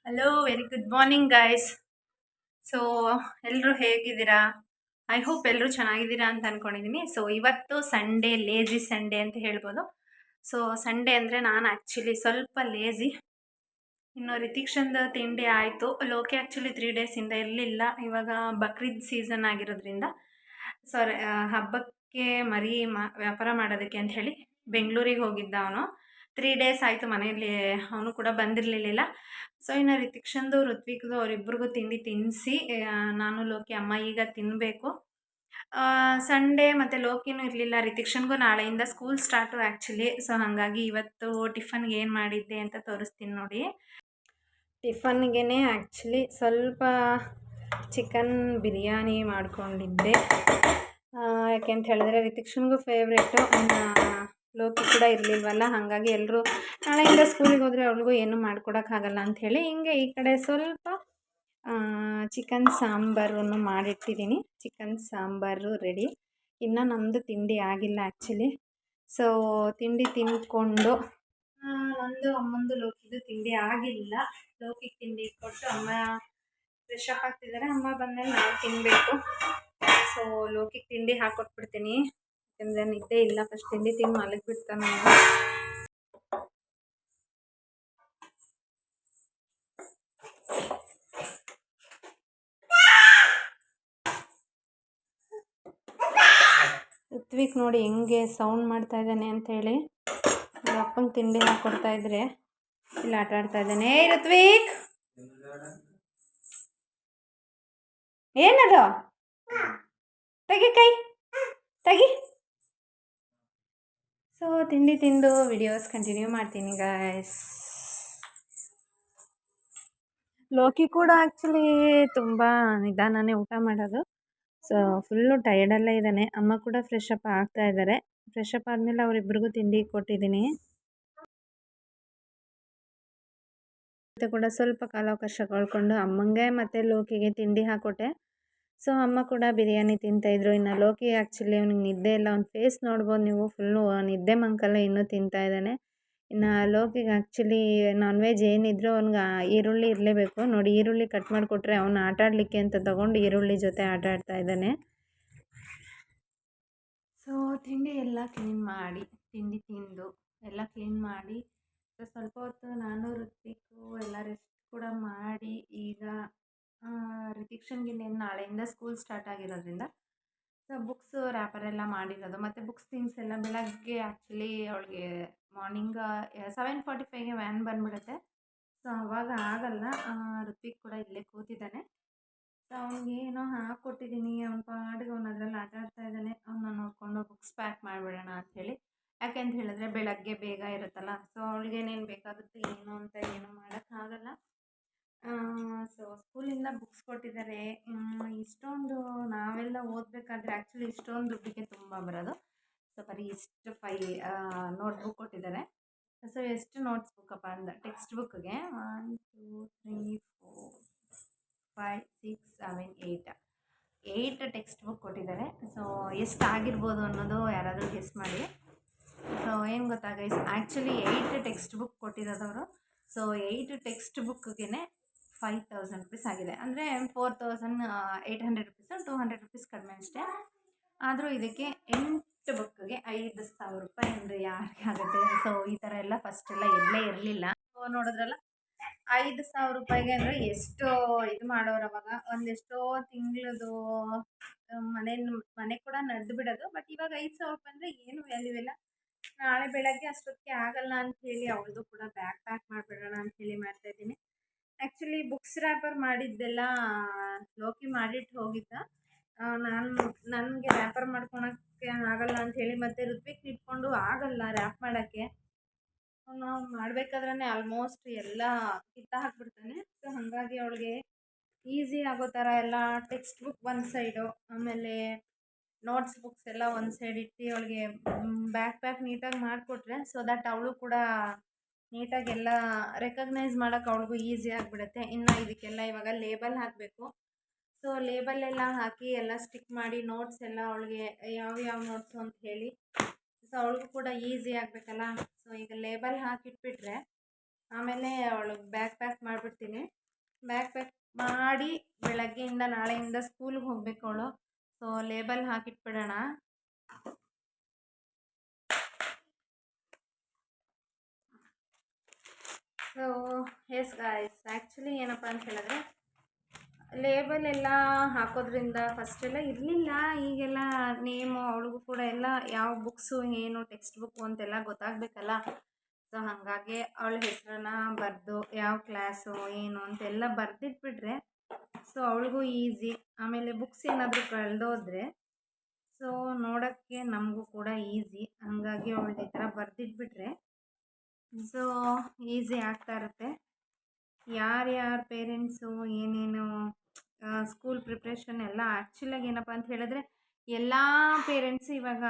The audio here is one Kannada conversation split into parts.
Hello very good morning guys. So ಎಲ್ಲರೂ ಹೇಗಿದ್ದೀರಾ? ಐ ಹೋಪ್ ಎಲ್ಲರೂ ಚೆನ್ನಾಗಿದ್ದೀರಾ ಅಂತ ಅನ್ಕೊಂಡಿದ್ದೀನಿ. ಸೊ ಇವತ್ತು ಸಂಡೇ, ಲೇಜಿ ಸಂಡೇ ಅಂತ ಹೇಳ್ಬೋದು. ಸೊ ಸಂಡೇ ಅಂದರೆ ನಾನು ಆ್ಯಕ್ಚುಲಿ ಸ್ವಲ್ಪ ಲೇಜಿ. ಇನ್ನು ರಿತಿಕ್ಷಂದ ತಿಂಡಿ ಆಯಿತು. ಲೋಕೆ ಆ್ಯಕ್ಚುಲಿ 3 ಡೇಸಿಂದ ಇರಲಿಲ್ಲ. ಇವಾಗ ಬಕ್ರೀದ್ ಸೀಸನ್ ಆಗಿರೋದ್ರಿಂದ ಸಾರಿ ಹಬ್ಬಕ್ಕೆ ಮರಿ ವ್ಯಾಪಾರ ಮಾಡೋದಕ್ಕೆ ಅಂತ ಹೇಳಿ ಬೆಂಗಳೂರಿಗೆ ಹೋಗಿದ್ದ ಅವನು. 3 ಡೇಸ್ ಆಯಿತು ಮನೆಯಲ್ಲಿ ಅವನು ಕೂಡ ಬಂದಿರಲಿಲ್ಲ. ಸೊ ಇನ್ನು ರಿತಿಕ್ಷಂದು ಋತ್ವಿಕ್ದು ಅವರಿಬ್ಬರಿಗೂ ತಿಂಡಿ ತಿನ್ನಿಸಿ ನಾನು ಲೋಕಿ ಅಮ್ಮ ಈಗ ತಿನ್ನಬೇಕು. ಸಂಡೇ ಮತ್ತು ಲೋಕಿನೂ ಇರಲಿಲ್ಲ. ರಿತಿಕ್ಷನ್ಗೂ ನಾಳೆಯಿಂದ ಸ್ಕೂಲ್ ಸ್ಟಾರ್ಟು ಆ್ಯಕ್ಚುಲಿ. ಸೊ ಹಾಗಾಗಿ ಇವತ್ತು ಟಿಫನ್ಗೆ ಏನು ಮಾಡಿದ್ದೆ ಅಂತ ತೋರಿಸ್ತೀನಿ ನೋಡಿ. ಟಿಫನ್ಗೆ ಆ್ಯಕ್ಚುಲಿ ಸ್ವಲ್ಪ ಚಿಕನ್ ಬಿರಿಯಾನಿ ಮಾಡ್ಕೊಂಡಿದ್ದೆ. ಯಾಕೆಂತ ಹೇಳಿದ್ರೆ ರಿತಿಕ್ಷನ್ಗೂ ಫೇವ್ರೇಟು. ಲೋಕಿ ಕೂಡ ಇರಲಿಲ್ವಲ್ಲ, ಹಾಗಾಗಿ ಎಲ್ಲರೂ ನಾಳೆಯಿಂದ ಸ್ಕೂಲಿಗೆ ಹೋದರೆ ಅವ್ರಿಗೂ ಏನೂ ಮಾಡ್ಕೊಡೋಕ್ಕಾಗಲ್ಲ ಅಂಥೇಳಿ ಹಿಂಗೆ ಈ ಕಡೆ ಸ್ವಲ್ಪ ಚಿಕನ್ ಸಾಂಬಾರನ್ನು ಮಾಡಿಟ್ಟಿದ್ದೀನಿ. Chicken sambar ready. ಇನ್ನು ನಮ್ಮದು ತಿಂಡಿ ಆಗಿಲ್ಲ ಆ್ಯಕ್ಚುಲಿ. ಸೊ ತಿಂಡಿ ತಿಂದ್ಕೊಂಡು ನಂದು ಅಮ್ಮಂದು ಲೋಕಿದು ತಿಂಡಿ ಆಗಿಲ್ಲ. ಲೋಕಿಗೆ ತಿಂಡಿ ಕೊಟ್ಟು ಅಮ್ಮ ಫ್ರೆಶ್ ಅಪ್ ಆಗ್ತಿದ್ದಾರೆ. ಅಮ್ಮ ಬಂದಮೇಲೆ ನಾವು ತಿನ್ನಬೇಕು. ಸೊ ಲೋಕಿಗೆ ತಿಂಡಿ ಹಾಕ್ಕೊಟ್ಬಿಡ್ತೀನಿ, ಯಾಕಂದರೆ ನಿದ್ದೆ ಇಲ್ಲ. ಫಸ್ಟ್ ತಿಂಡಿ ತಿಂದು ಮಲಗಿಬಿಡ್ತಾನೆ. ಋತ್ವಿಕ್ ನೋಡಿ ಹೆಂಗೆ ಸೌಂಡ್ ಮಾಡ್ತಾ ಇದ್ದಾನೆ ಅಂಥೇಳಿ. ಅಪ್ಪಂಗೆ ತಿಂಡಿ ಹಾಕ್ಕೊಡ್ತಾ ಇದ್ರೆ ಇಲ್ಲಿ ಆಟ ಆಡ್ತಾ ಇದ್ದಾನೆ. ಏ ಋತ್ವಿಕ್, ಏನದು? ತೆಗಿ ಕೈ, ತೆಗಿ. ಸೊ ತಿಂಡಿ ತಿಂದು ವಿಡಿಯೋಸ್ ಕಂಟಿನ್ಯೂ ಮಾಡ್ತೀನಿ ಗಾಯ್ಸ್. ಲೋಕಿ ಕೂಡ ಆ್ಯಕ್ಚುಲಿ ತುಂಬ ನಿಧಾನನೇ ಊಟ ಮಾಡೋದು. ಸೊ ಫುಲ್ಲು ಟಯರ್ಡಲ್ಲೇ ಇದ್ದಾನೆ. ಅಮ್ಮ ಕೂಡ ಫ್ರೆಶ್ ಅಪ್ ಆಗ್ತಾ ಇದ್ದಾರೆ. ಫ್ರೆಶ್ ಅಪ್ ಆದಮೇಲೆ ಅವರಿಬ್ಬರಿಗೂ ತಿಂಡಿ ಕೊಟ್ಟಿದ್ದೀನಿ. ಮತ್ತು ಕೂಡ ಸ್ವಲ್ಪ ಕಾಲಾವಕಾಶ ಕಳ್ಕೊಂಡು ಅಮ್ಮಂಗೆ ಮತ್ತು ಲೋಕಿಗೆ ತಿಂಡಿ ಹಾಕ್ಕೊಟ್ಟೆ. ಸೊ ಅಮ್ಮ ಕೂಡ ಬಿರಿಯಾನಿ ತಿಂತಾಯಿದ್ರು. ಇನ್ನು ಲೋಕಿ ಆ್ಯಕ್ಚುಲಿ ಅವ್ನಿಗೆ ನಿದ್ದೆ ಇಲ್ಲ. ಅವ್ನ ಫೇಸ್ ನೋಡ್ಬೋದು ನೀವು, ಫುಲ್ಲು ನಿದ್ದೆ ಮಂಕಲ್ಲ ಇನ್ನೂ ತಿಂತಾ ಇದ್ದಾನೆ. ಇನ್ನು ಲೋಕಿಗೆ ಆ್ಯಕ್ಚುಲಿ ನಾನ್ ವೆಜ್ ಏನಿದ್ರು ಅವ್ನಿಗೆ ಈರುಳ್ಳಿ ಇರಲೇಬೇಕು. ನೋಡಿ, ಈರುಳ್ಳಿ ಕಟ್ ಮಾಡಿಕೊಟ್ರೆ ಅವನು ಆಟ ಆಡಲಿಕ್ಕೆ ಅಂತ ತೊಗೊಂಡು ಈರುಳ್ಳಿ ಜೊತೆ ಆಟ ಆಡ್ತಾ ಇದ್ದಾನೆ. ಸೊ ತಿಂಡಿ ಎಲ್ಲ ಕ್ಲೀನ್ ಮಾಡಿ, ತಿಂಡಿ ತಿಂದು ಎಲ್ಲ ಕ್ಲೀನ್ ಮಾಡಿ ಸ್ವಲ್ಪ ಹೊತ್ತು ನಾನು ಋತ್ವಿಕ್ಕು ಎಲ್ಲ ರೆಸ್ಟ್ ಕೂಡ ಮಾಡಿ ಈಗ ರಿತಿಕ್ಷನ್ಗೆ ನಾಳೆಯಿಂದ ಸ್ಕೂಲ್ ಸ್ಟಾರ್ಟ್ ಆಗಿರೋದ್ರಿಂದ ಸೊ ಬುಕ್ಸು ರ್ಯಾಪರ್ ಎಲ್ಲ ಮಾಡಿರೋದು ಮತ್ತು ಬುಕ್ಸ್ ಥಿಂಗ್ಸ್ ಎಲ್ಲ ಬೆಳಗ್ಗೆ ಆ್ಯಕ್ಚುಲಿ ಅವಳಿಗೆ ಮಾರ್ನಿಂಗ್ 7:45ಗೆ ವ್ಯಾನ್ ಬಂದುಬಿಡುತ್ತೆ. ಸೊ ಅವಾಗ ಆಗಲ್ಲ. ಋತ್ವಿಕ್ ಕೂಡ ಇಲ್ಲೇ ಕೂತಿದ್ದಾನೆ. ಸೊ ಅವ್ನಿಗೆ ಏನೋ ಹಾಕ್ಕೊಟ್ಟಿದ್ದೀನಿ. ಅವ್ನ ಪಾಡಿಗೆ ಅವ್ನು ಅದರಲ್ಲಿ ಆಟ ಆಡ್ತಾ ಇದ್ದಾನೆ. ಅವನ್ನ ನೋಡಿಕೊಂಡು ಬುಕ್ಸ್ ಪ್ಯಾಕ್ ಮಾಡಿಬಿಡೋಣ ಅಂಥೇಳಿ. ಯಾಕೆಂತ ಹೇಳಿದ್ರೆ ಬೆಳಗ್ಗೆ ಬೇಗ ಇರುತ್ತಲ್ಲ. ಸೊ ಅವಳಿಗೇನೇನು ಬೇಕಾಗುತ್ತೆ ಏನು ಅಂತ ಏನು ಮಾಡೋಕ್ಕಾಗಲ್ಲ. ಸೊ ಸ್ಕೂಲಿಂದ ಬುಕ್ಸ್ ಕೊಟ್ಟಿದ್ದಾರೆ. ಇಷ್ಟೊಂದು ನಾವೆಲ್ಲ ಓದಬೇಕಾದ್ರೆ ಆ್ಯಕ್ಚುಲಿ ಇಷ್ಟೊಂದು ದುಡ್ಡಿಗೆ ತುಂಬ ಬರೋದು. ಸೊ ಬರೀ ಇಷ್ಟು 5 ನೋಟ್ಬುಕ್ ಕೊಟ್ಟಿದ್ದಾರೆ. ಸೊ ಎಷ್ಟು ನೋಟ್ಸ್ ಬುಕ್ಕಪ್ಪ ಅಂದ್ರೆ ಟೆಕ್ಸ್ಟ್ ಬುಕ್ಗೆ 1 2 3 4 5 6 7 8 ಟೆಕ್ಸ್ಟ್ ಬುಕ್ ಕೊಟ್ಟಿದ್ದಾರೆ. ಸೊ ಎಷ್ಟಾಗಿರ್ಬೋದು ಅನ್ನೋದು ಯಾರಾದರೂ ಗೆಸ್ ಮಾಡಿ. ಸೊ ಏನು ಗೊತ್ತಾ ಗೈಸ್, ಆ್ಯಕ್ಚುಲಿ 8 ಟೆಕ್ಸ್ಟ್ ಬುಕ್ ಕೊಟ್ಟಿರೋದವರು. ಸೊ 8 ಟೆಕ್ಸ್ಟ್ ಬುಕ್ಗೆ 5,000 ರುಪೀಸ್ ಆಗಿದೆ. ಅಂದರೆ 4,800 ರುಪೀಸು, 200 ರುಪೀಸ್ ಕಡಿಮೆ ಅಷ್ಟೇ. ಆದರೂ ಇದಕ್ಕೆ 8 ಬುಕ್ಗೆ 5,000 ರೂಪಾಯಿ ಅಂದರೆ ಯಾರಿಗೆ ಆಗುತ್ತೆ? ಸೊ ಈ ಥರ ಎಲ್ಲ ಫಸ್ಟೆಲ್ಲ ಎಲ್ಲೇ ಇರಲಿಲ್ಲ. ಸೊ ನೋಡಿದ್ರಲ್ಲ, 5,000 ರೂಪಾಯಿಗೆ ಅಂದರೆ ಎಷ್ಟು ಇದು ಮಾಡೋರು ಅವಾಗ. ಒಂದೆಷ್ಟೋ ತಿಂಗಳದು ಮನೆ ಕೂಡ ನಡೆದು ಬಿಡೋದು. ಬಟ್ ಇವಾಗ 5,000 ರೂಪಾಯಿ ಅಂದರೆ ಏನು ವ್ಯಾಲ್ಯೂ ಇಲ್ಲ. ನಾಳೆ ಬೆಳಗ್ಗೆ ಅಷ್ಟೊತ್ತಿಗೆ ಆಗಲ್ಲ ಅಂಥೇಳಿ ಅವಳದು ಕೂಡ ಬ್ಯಾಗ್ ಪ್ಯಾಕ್ ಮಾಡಿಬಿಡೋಣ ಅಂಥೇಳಿ ಮಾಡ್ತಾಯಿದ್ದೀನಿ. ಆ್ಯಕ್ಚುಲಿ ಬುಕ್ಸ್ ರ್ಯಾಪರ್ ಮಾಡಿದ್ದೆಲ್ಲ ಲೋಕಿ ಮಾಡಿಟ್ಟು ಹೋಗಿದ್ದ. ನನಗೆ ರ್ಯಾಪರ್ ಮಾಡ್ಕೊಳಕ್ಕೆ ಆಗಲ್ಲ ಅಂಥೇಳಿ ಮತ್ತು ಋತ್ವಿಕ್ ಇಟ್ಕೊಂಡು ಆಗಲ್ಲ ರ್ಯಾಪ್ ಮಾಡೋಕ್ಕೆ. ನಾವು ಮಾಡಬೇಕಾದ್ರೆ ಆಲ್ಮೋಸ್ಟ್ ಎಲ್ಲ ಕಿತ್ತ ಹಾಕ್ಬಿಡ್ತಾನೆ. ಸೊ ಹಾಗಾಗಿ ಅವಳಿಗೆ ಈಸಿ ಆಗೋ ಥರ ಎಲ್ಲ ಟೆಕ್ಸ್ಟ್ ಬುಕ್ ಒಂದು ಸೈಡು, ಆಮೇಲೆ ನೋಟ್ಸ್ ಬುಕ್ಸ್ ಎಲ್ಲ ಒಂದು ಸೈಡ್ ಇಟ್ಟು ಅವಳಿಗೆ ಬ್ಯಾಗ್ ಪ್ಯಾಕ್ ನೀಟಾಗಿ ಮಾಡಿಕೊಟ್ರೆ ಸೊ ದಟ್ ಅವಳು ಕೂಡ ನೀಟಾಗೆಲ್ಲ ರೆಕಗ್ನೈಸ್ ಮಾಡೋಕೆ ಅವಳಿಗೂ ಈಸಿ ಆಗಿಬಿಡುತ್ತೆ. ಇನ್ನು ಇದಕ್ಕೆಲ್ಲ ಇವಾಗ ಲೇಬಲ್ ಹಾಕಬೇಕು. ಸೊ ಲೇಬಲ್ ಎಲ್ಲ ಹಾಕಿ ಎಲ್ಲ ಸ್ಟಿಕ್ ಮಾಡಿ ನೋಟ್ಸ್ ಎಲ್ಲ ಅವಳಿಗೆ ಯಾವ ನೋಟ್ಸು ಅಂತ ಹೇಳಿ ಸೊ ಅವಳಿಗೂ ಕೂಡ ಈಸಿ ಆಗಬೇಕಲ್ಲ. ಸೊ ಈಗ ಲೇಬಲ್ ಹಾಕಿಟ್ಬಿಟ್ರೆ ಆಮೇಲೆ ಅವಳಿಗೆ ಬ್ಯಾಗ್ ಪ್ಯಾಕ್ ಮಾಡಿಬಿಡ್ತೀನಿ. ಬೆಳಗ್ಗೆಯಿಂದ ನಾಳೆಯಿಂದ ಸ್ಕೂಲ್ಗೆ ಹೋಗ್ಬೇಕು ಅವಳು. ಸೊ ಲೇಬಲ್ ಹಾಕಿಟ್ಬಿಡೋಣ. ಸೊ ಎಸ್ ಗಾಯ್ಸ್, ಆ್ಯಕ್ಚುಲಿ ಏನಪ್ಪ ಅಂತ ಹೇಳಿದ್ರೆ ಲೇಬಲ್ ಎಲ್ಲ ಹಾಕೋದ್ರಿಂದ ಫಸ್ಟೆಲ್ಲ ಇರಲಿಲ್ಲ, ಈಗೆಲ್ಲ ನೇಮು ಅವಳಿಗೂ ಕೂಡ ಎಲ್ಲ ಯಾವ ಬುಕ್ಸು ಏನು ಟೆಕ್ಸ್ಟ್ ಬುಕ್ಕು ಅಂತೆಲ್ಲ ಗೊತ್ತಾಗಬೇಕಲ್ಲ. ಸೊ ಹಾಗಾಗಿ ಅವಳ ಹೆಸರನ್ನ ಬರೆದು ಯಾವ ಕ್ಲಾಸು ಏನು ಅಂತೆಲ್ಲ ಬರೆದಿಟ್ಬಿಟ್ರೆ ಸೊ ಅವಳಿಗೂ ಈಸಿ. ಆಮೇಲೆ ಬುಕ್ಸ್ ಏನಾದರೂ ಕಳೆದೋದ್ರೆ ಸೊ ನೋಡೋಕ್ಕೆ ನಮಗೂ ಕೂಡ ಈಸಿ. ಹಾಗಾಗಿ ಅವಳು ಈ ಥರ ಬರೆದಿಟ್ಬಿಟ್ರೆ ಸೊ ಈಸಿ ಆಗ್ತಾ ಇರುತ್ತೆ. ಯಾರ್ಯಾರ ಪೇರೆಂಟ್ಸು ಏನೇನು ಸ್ಕೂಲ್ ಪ್ರಿಪ್ರೇಷನ್ ಎಲ್ಲ ಆ್ಯಕ್ಚುಲಾಗಿ ಏನಪ್ಪ ಅಂತ ಹೇಳಿದ್ರೆ ಎಲ್ಲ ಪೇರೆಂಟ್ಸು ಇವಾಗ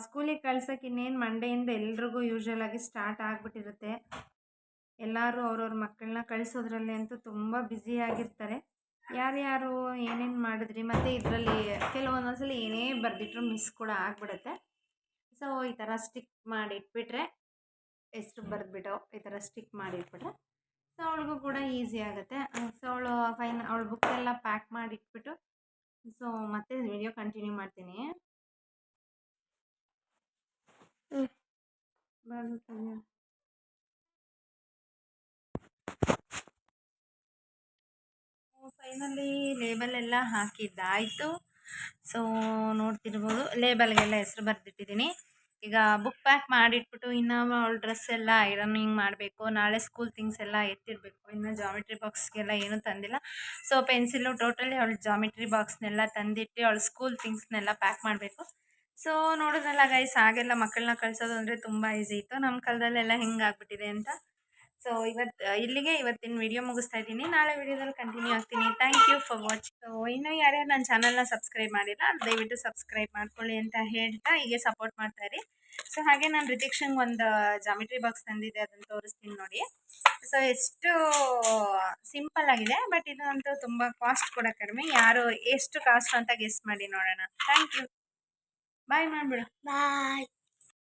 ಸ್ಕೂಲಿಗೆ ಕಳ್ಸೋಕೆ ಇನ್ನೇನು ಮಂಡೆಯಿಂದ ಎಲ್ರಿಗೂ ಯೂಶ್ವಲಾಗಿ ಸ್ಟಾರ್ಟ್ ಆಗಿಬಿಟ್ಟಿರುತ್ತೆ. ಎಲ್ಲರೂ ಅವ್ರವ್ರ ಮಕ್ಕಳನ್ನ ಕಳಿಸೋದ್ರಲ್ಲಿ ಅಂತೂ ತುಂಬ ಬ್ಯುಸಿಯಾಗಿರ್ತಾರೆ. ಯಾರ್ಯಾರು ಏನೇನು ಮಾಡಿದ್ರಿ, ಮತ್ತು ಇದರಲ್ಲಿ ಕೆಲವೊಂದೊಂದ್ಸಲ ಏನೇ ಬರೆದಿಟ್ರು ಮಿಸ್ ಕೂಡ ಆಗಿಬಿಡುತ್ತೆ. ಸೊ ಈ ಥರ ಸ್ಟಿಕ್ ಮಾಡಿಟ್ಬಿಟ್ರೆ, ಎಷ್ಟು ಬರೆದ್ಬಿಟ್ಟು ಈ ಥರ ಸ್ಟಿಕ್ ಮಾಡಿಟ್ಬಿಟ್ರೆ ಸೊ ಅವಳಿಗೂ ಕೂಡ ಈಸಿ ಆಗುತ್ತೆ. ಸೊ ಅವಳು ಅವಳ ಬುಕ್ ಎಲ್ಲ ಪ್ಯಾಕ್ ಮಾಡಿಟ್ಬಿಟ್ಟು ಸೊ ಮತ್ತೆ ವಿಡಿಯೋ ಕಂಟಿನ್ಯೂ ಮಾಡ್ತೀನಿ. ಫೈನಲಿ ಲೇಬಲ್ ಎಲ್ಲ ಹಾಕಿದ್ದಾಯಿತು. ಸೊ ನೋಡ್ತಿರ್ಬೋದು, ಲೇಬಲ್ಗೆಲ್ಲ ಹೆಸರು ಬರೆದಿಟ್ಟಿದ್ದೀನಿ. ಈಗ ಬುಕ್ ಪ್ಯಾಕ್ ಮಾಡಿಟ್ಬಿಟ್ಟು ಇನ್ನು ಅವಳ ಡ್ರೆಸ್ ಎಲ್ಲ ಐರನಿಂಗ್ ಮಾಡಬೇಕು. ನಾಳೆ ಸ್ಕೂಲ್ ಥಿಂಗ್ಸ್ ಎಲ್ಲ ಎತ್ತಿಡಬೇಕು. ಇನ್ನು ಜಾಮಿಟ್ರಿ ಬಾಕ್ಸ್ಗೆಲ್ಲ ಏನೂ ತಂದಿಲ್ಲ. ಸೊ ಪೆನ್ಸಿಲು ಟೋಟಲಿ ಅವಳ ಜಾಮಿಟ್ರಿ ಬಾಕ್ಸ್ನೆಲ್ಲ ತಂದಿಟ್ಟು ಅವಳ ಸ್ಕೂಲ್ ಥಿಂಗ್ಸ್ನೆಲ್ಲ ಪ್ಯಾಕ್ ಮಾಡಬೇಕು. ಸೊ ನೋಡಿದ್ರಲ್ಲ ಗೈಸ್, ಹಾಗೆಲ್ಲ ಮಕ್ಕಳನ್ನ ಕಳಿಸೋದು ಅಂದರೆ ತುಂಬ ಈಸಿ ಇತ್ತು. ನಮ್ಮ ಕಾಲದಲ್ಲೆಲ್ಲ ಹೆಂಗಾಗ್ಬಿಟ್ಟಿದೆ ಅಂತ. ಸೊ ಇಲ್ಲಿಗೆ ಇವತ್ತಿನ ವಿಡಿಯೋ ಮುಗಿಸ್ತಾ ಇದ್ದೀನಿ. ನಾಳೆ ವಿಡಿಯೋದಲ್ಲಿ ಕಂಟಿನ್ಯೂ ಆಗ್ತೀನಿ. Thank you for watching. So ಇನ್ನೂ ಯಾರ್ಯಾರು ನನ್ನ ಚಾನಲ್ನ ಸಬ್ಸ್ಕ್ರೈಬ್ ಮಾಡಿಲ್ಲ ದಯವಿಟ್ಟು ಸಬ್ಸ್ಕ್ರೈಬ್ ಮಾಡ್ಕೊಳ್ಳಿ ಅಂತ ಹೇಳ್ತಾ ಹೀಗೆ ಸಪೋರ್ಟ್ ಮಾಡ್ತಾಯಿರಿ. ಸೊ ಹಾಗೆ ನಾನು ರಿತಿಕ್ಷನ್ಗೆ ಒಂದು ಜಾಮಿಟ್ರಿ ಬಾಕ್ಸ್ ತಂದಿದ್ದೆ, ಅದನ್ನು ತೋರಿಸ್ತೀನಿ ನೋಡಿ. ಸೊ ಎಷ್ಟು ಸಿಂಪಲ್ ಆಗಿದೆ, ಬಟ್ ಇದಂತೂ ತುಂಬ ಕಾಸ್ಟ್ ಕೂಡ ಕಡಿಮೆ. ಯಾರು ಎಷ್ಟು ಕಾಸ್ಟ್ ಅಂತ ಗೆಸ್ ಮಾಡಿ ನೋಡೋಣ. Thank you. ಬಾಯ್ ಮಾಡಿಬಿಡು. ಬಾಯ್.